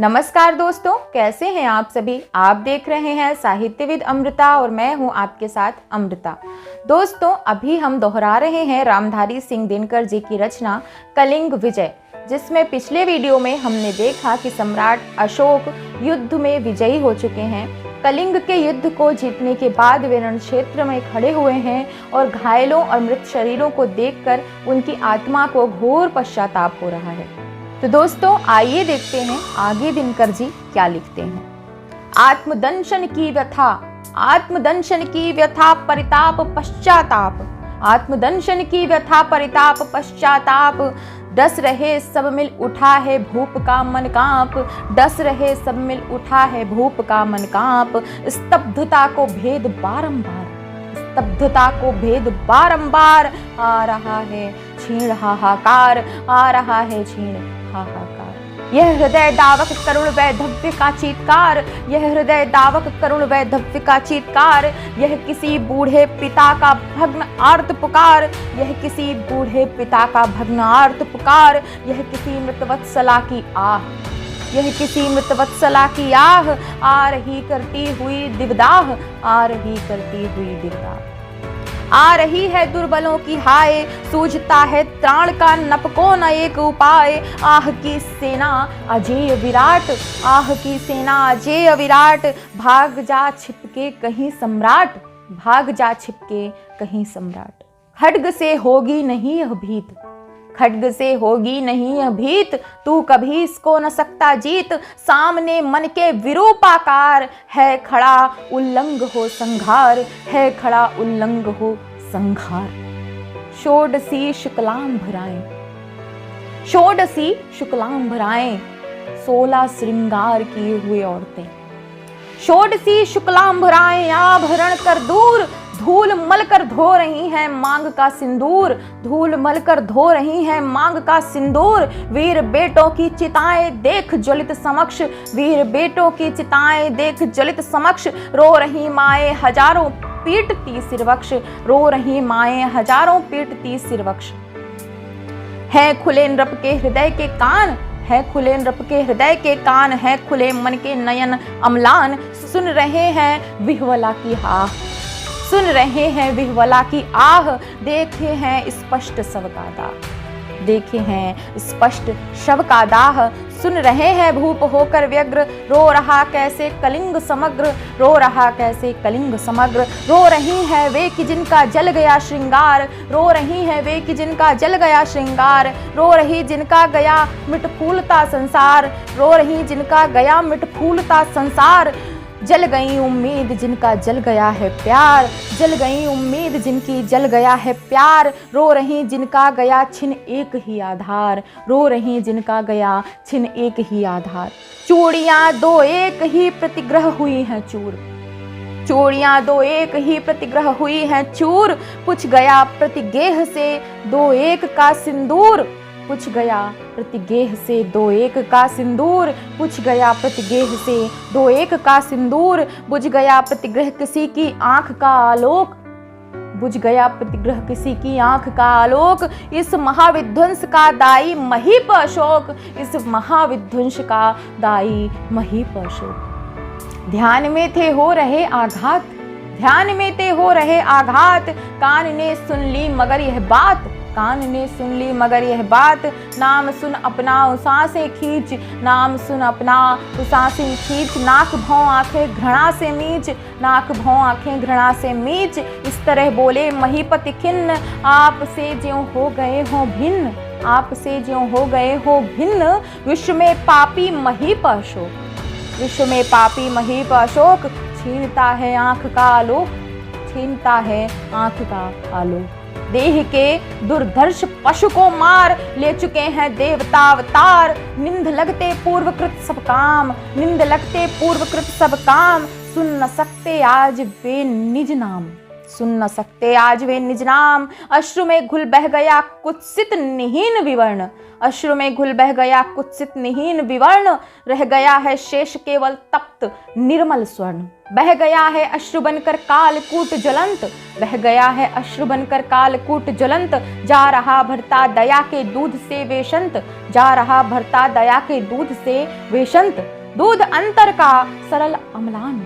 नमस्कार दोस्तों, कैसे हैं आप सभी। आप देख रहे हैं साहित्यविद अमृता और मैं हूं आपके साथ अमृता। दोस्तों, अभी हम दोहरा रहे हैं रामधारी सिंह दिनकर जी की रचना कलिंग विजय, जिसमें पिछले वीडियो में हमने देखा कि सम्राट अशोक युद्ध में विजयी हो चुके हैं। कलिंग के युद्ध को जीतने के बाद वे रण क्षेत्र में खड़े हुए हैं और घायलों और मृत शरीरों को देखकर उनकी आत्मा को घोर पश्चाताप हो रहा है। तो दोस्तों, आइए देखते हैं आगे दिनकर जी क्या लिखते हैं। आत्मदंशन की व्यथा, आत्मदंशन की व्यथा परिताप पश्चाताप, आत्मदंशन की व्यथा परिताप पश्चाताप, डस रहे सब मिल उठा है भूप का मन कांप, डस रहे सब मिल उठा है भूप का मन कांप, स्तब्धता को भेद बारंबार, स्तब्धता को भेद बारंबार, आ रहा है छीण हाहाकार, आ रहा है छीण हाहाकार। यह हृदय दावक करुण वैधव्य का चीत्कार, यह हृदय दावक करुण वैधव्य का चीत्कार, यह किसी बूढ़े पिता का भग्न आर्त पुकार, यह किसी बूढ़े पिता का भग्न आर्त पुकार, यह किसी मृतवत्सला की आह, यह किसी मृतवत्सला की आह, आ रही करती हुई दिवदाह, आ रही करती हुई दिवदाह। आ रही है दुर्बलों की हाय, सूझता है त्राण का नपको न एक उपाय, आह की सेना अजेय विराट, आह की सेना अजेय विराट, भाग जा छिपके कहीं सम्राट, भाग जा छिपके कहीं सम्राट। खड्ग से होगी नहीं यह भीत, खड्ग से होगी नहीं यह भीत, तू कभी इसको न सकता जीत, सामने मन के विरूपाकार, है खड़ा उल्लंघ हो संघार, है खड़ा उल्लंघ हो संघार। षोडशी शुक्लांभराएं, षोडशी शुक्लांभराएं, 16 श्रृंगार किए हुए औरतें, षोडशी शुक्लांभराएं आभरण कर दूर, धूल मलकर धो रही हैं मांग का सिंदूर, धूल मलकर धो रही हैं मांग का सिंदूर। वीर बेटों की चिताएं देख ज्वलित समक्ष, वीर बेटों की चिताएं देख ज्वलित समक्ष, रो रही माएं हजारों पीटती सिरवक्ष, रो रही माएं हजारों पीटती सिरवक्ष। है खुले नृप के हृदय के कान, है खुले नृप के हृदय के कान, है खुले मन के नयन अम्लान, सुन रहे हैं विह्वला की आह, सुन रहे हैं विह्वला की आह, देखे हैं स्पष्ट शव का दाह, देखे हैं स्पष्ट शव का दाह, सुन रहे हैं भूप होकर व्यग्र, रो रहा कैसे कलिंग समग्र, रो रहा कैसे कलिंग समग्र। रो रही है वे कि जिनका जल गया श्रृंगार, रो रही है वे कि जिनका जल गया श्रृंगार, रो रही जिनका गया मिट फूलता संसार, रो रही जिनका गया मिट फूलता संसार। जल गई उम्मीद जिनका जल गया है प्यार, जल गई उम्मीद जिनकी जल गया है प्यार, रो रही जिनका गया छिन एक ही आधार, रो रही जिनका गया छिन एक ही आधार। चूड़ियां दो एक ही प्रतिग्रह हुई हैं चूर, चूड़ियां दो एक ही प्रतिग्रह हुई हैं चूर, कुछ गया प्रतिगेह से दो एक का सिंदूर, कुछ गया प्रतिगेह से दो एक का सिंदूर, कुछ गया प्रतिगेह से दो एक का सिंदूर। बुझ गया प्रतिग्रह किसी की आंख का आलोक, बुझ गया प्रतिग्रह किसी की आंख का आलोक, इस महाविध्वंस का दाई महीप अशोक, इस महाविध्वंस का दाई महीप अशोक। ध्यान में थे हो रहे आघात, ध्यान में थे हो रहे आघात, कान ने सुन ली मगर यह बात, कान ने सुन ली मगर यह बात, नाम सुन अपना सांसें खींच, नाम सुन अपना सांसें खींच, नाक भौं आंखें घृणा से मीच, नाक भौं आंखें घृणा से मीच। इस तरह बोले महीपति खिन्न, आपसे ज्यों हो गए हो भिन्न, आपसे ज्यों हो गए हो भिन्न, विश्व में पापी महीप अशोक, विश्व में पापी महीप अशोक, छीनता है आंख का आलोक, छीनता है आंख का आलोक। देह के दुर्धर्ष पशु को मार ले चुके हैं देवता अवतार, निंद लगते पूर्वकृत सब काम, निंद लगते पूर्वकृत सब काम, सुन न सकते आज वे निज नाम, सुन न सकते आज वे निज नाम। अश्रु में घुल बह गया कुत्सित निहीन विवर्ण, अश्रु में घुल बह गया कुत्सित निहीन विवर्ण। रह गया है शेष केवल तप्त निर्मल स्वर्ण। बह गया है अश्रु बनकर कालकूट ज्वलंत, बह गया है अश्रु बनकर कालकूट ज्वलंत। जा रहा भरता दया के दूध से वेशंत, जा रहा भरता दया के दूध से वेशंत। दूध अंतर का सरल अम्लान,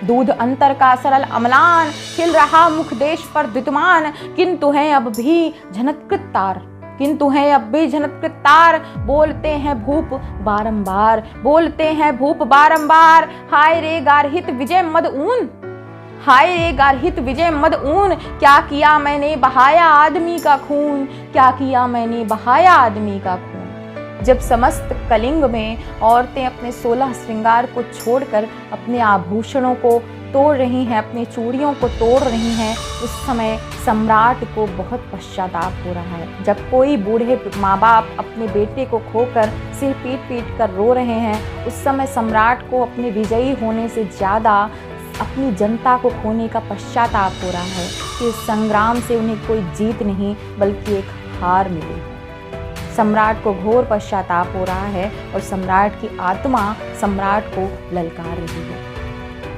दूध अंतर का सरल अम्लान। खिल रहा मुख देश पर द्युतिमान, किंतु है अब भी झनकृत तार, किंतु है अब भी झनकृत तार। बोलते हैं भूप बारंबार, बोलते हैं भूप बारंबार। हाय रे गारहित विजय मद ऊन, हाय रे गारहित विजय मद ऊन। क्या किया मैंने बहाया आदमी का खून, क्या किया मैंने बहाया आदमी का खून। जब समस्त कलिंग में औरतें अपने 16 श्रृंगार को छोड़कर अपने आभूषणों को तोड़ रही हैं, अपनी चूड़ियों को तोड़ रही हैं, उस समय सम्राट को बहुत पश्चाताप हो रहा है। जब कोई बूढ़े माँ बाप अपने बेटे को खोकर सिर पीट पीट कर रो रहे हैं, उस समय सम्राट को अपने विजयी होने से ज़्यादा अपनी जनता को खोने का पश्चाताप हो रहा है कि इस संग्राम से उन्हें कोई जीत नहीं बल्कि एक हार मिली। सम्राट को घोर पश्चाताप हो रहा है और सम्राट की आत्मा सम्राट को ललकार रही है।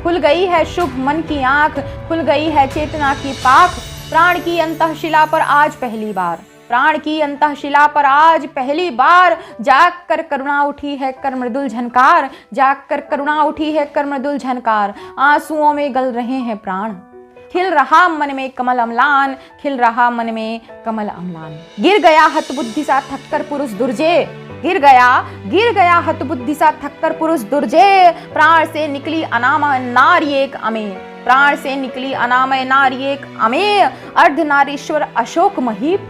खुल गई है शुभ मन की आंख, खुल गई है चेतना की पाख। प्राण की अंतःशिला पर आज पहली बार, प्राण की अंतःशिला पर आज पहली बार। जाग कर करुणा उठी है कर मृदुल झनकार, जाग कर करुणा उठी है कर मृदुल झनकार। आंसुओं में गल रहे हैं प्राण, खिल रहा मन में कमल अम्लान, खिल रहा मन में कमल अम्लान। गिर गया हतबुद्धि सा थककर पुरुष दुर्जे, गिर गया हतबुद्धि सा थककर पुरुष दुर्जे। प्राण से निकली अनामय नारी एक अमेय, प्राण से निकली अनामय नारी एक अमेय। अर्धनारीश्वर अशोक महीप,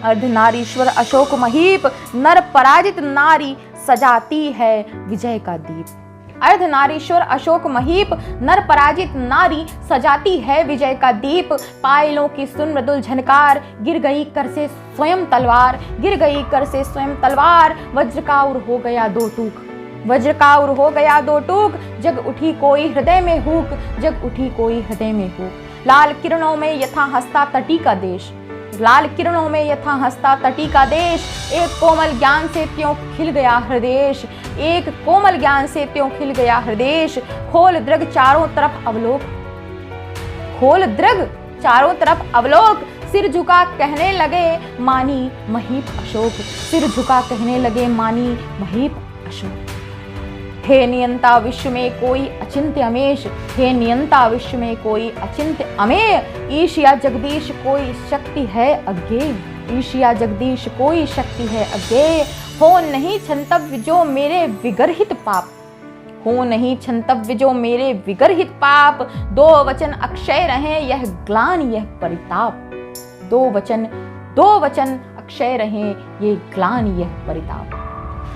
अर्धनारीश्वर अशोक महीप। नर पराजित नारी सजाती है विजय का दीप। अर्धनारीश्वर अशोक महीप, नर पराजित नारी सजाती है विजय का दीप। पायलों की सुन मृदुल झनकार, गिर गई कर से स्वयं तलवार, गिर गई कर से स्वयं तलवार। वज्र का उर हो गया दो टूक, वज्र का उर हो गया दो टूक। जग उठी कोई हृदय में हुक, जग उठी कोई हृदय में हुक। लाल किरणों में यथा हंसता तटी का देश, लाल किरणों में यथा हंसता तटी का देश। एक कोमल ज्ञान से त्यों खिल गया हृदय, एक कोमल ज्ञान से त्यों खिल गया हृदय। खोल दृग चारों तरफ अवलोक, खोल दृग चारों तरफ अवलोक। सिर झुका कहने लगे मानी महीप अशोक, सिर झुका कहने लगे मानी महीप अशोक। हे नियंता विश्व में कोई अचिंत्य अमेश, हे नियंता विश्व में कोई अचिंत्य अमेय। ईशिया जगदीश कोई शक्ति है अज्ञेय, ईशिया जगदीश कोई शक्ति है अज्ञेय। हो नहीं क्षंतव्य जो मेरे विगर्हित पाप, हो नहीं क्षंतव्य जो मेरे विगर्हित पाप। दो वचन अक्षय रहे यह ग्लानि यह परिताप, दो वचन अक्षय रहे ये ग्लानि यह परिताप।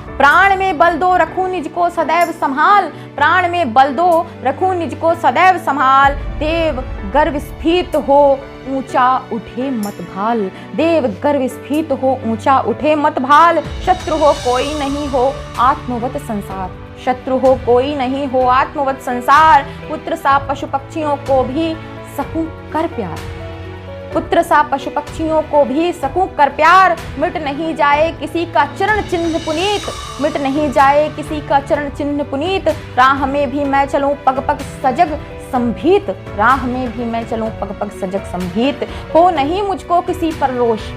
प्राण में बल दो रखूं निज को सदैव संभाल, प्राण में बल दो रखूं निज को सदैव संभाल। देव गर्व स्फीत हो ऊंचा उठे मत भाल, देव गर्व स्फीत हो ऊंचा उठे मत भाल। शत्रु हो कोई नहीं हो आत्मवत संसार, शत्रु हो कोई नहीं हो आत्मवत संसार। पुत्र सा पशु पक्षियों को भी सकूं कर प्यार, पुत्र सा पशु पक्षियों को भी सकूं कर प्यार। मिट नहीं जाए किसी का चरण चिन्ह पुनीत, मिट नहीं जाए किसी का चरण चिन्ह पुनीत। राह में भी मैं चलूं पग पग सजग संभीत, राह में भी मैं चलूं पग पग सजग संभीत। हो नहीं मुझको किसी पर रोष,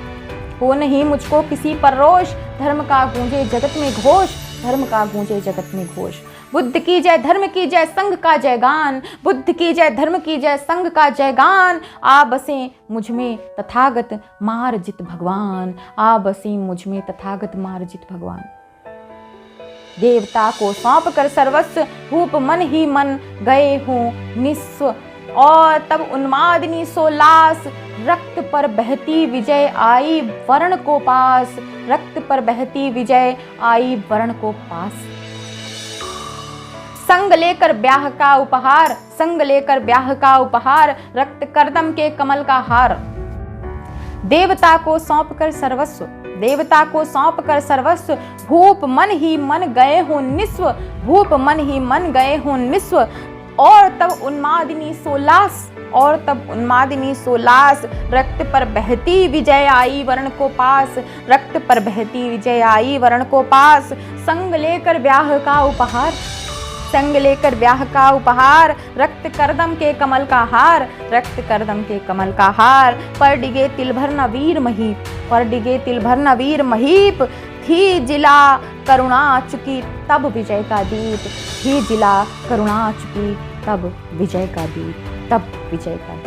हो नहीं मुझको किसी पर रोष। धर्म का गूंजे जगत में घोष, धर्म का गूंजे जगत में घोष। बुद्ध की जय धर्म की जय संघ का जयगान, बुद्ध की जय धर्म की जय संघ का जयगान। आ बसे मुझ में तथागत मार्जित भगवान, आ बसे मुझ में तथागत मार्जित भगवान। देवता को सौंप कर सर्वस्व भूप मन ही मन गए हों निस्व। और तब उन्मादिनी सोलास रक्त पर बहती विजय आई वर्ण को पास, रक्त पर बहती विजय आई वर्ण को पास। संग लेकर ब्याह का उपहार, संग लेकर ब्याह का उपहार। रक्त करदम के कमल का हार। देवता को सौंप कर सर्वस्व, देवता को सौंप कर सर्वस्व। भूप मन ही मन गए हों निस्व, भूप मन ही मन गए हों निस्व। और तब उन्मादिनी सोलास, और तब उन्मादिनी सोलास, रक्त पर बहती विजय आई वर्ण को पास, रक्त पर बहती विजय आई वर्ण को पास, संग लेकर ब्याह का उपहार, संग लेकर ब्याह का उपहार, रक्त करदम के कमल का हार, रक्त करदम के कमल का हार, पर डिगे तिल भर न वीर महीप, पर डिगे तिल भर न वीर महीप, थी जिला करुणा चुकी तब विजय का दीप, थी जिला करुणा चुकी तब विजय का दीप, तब विजय का दीप।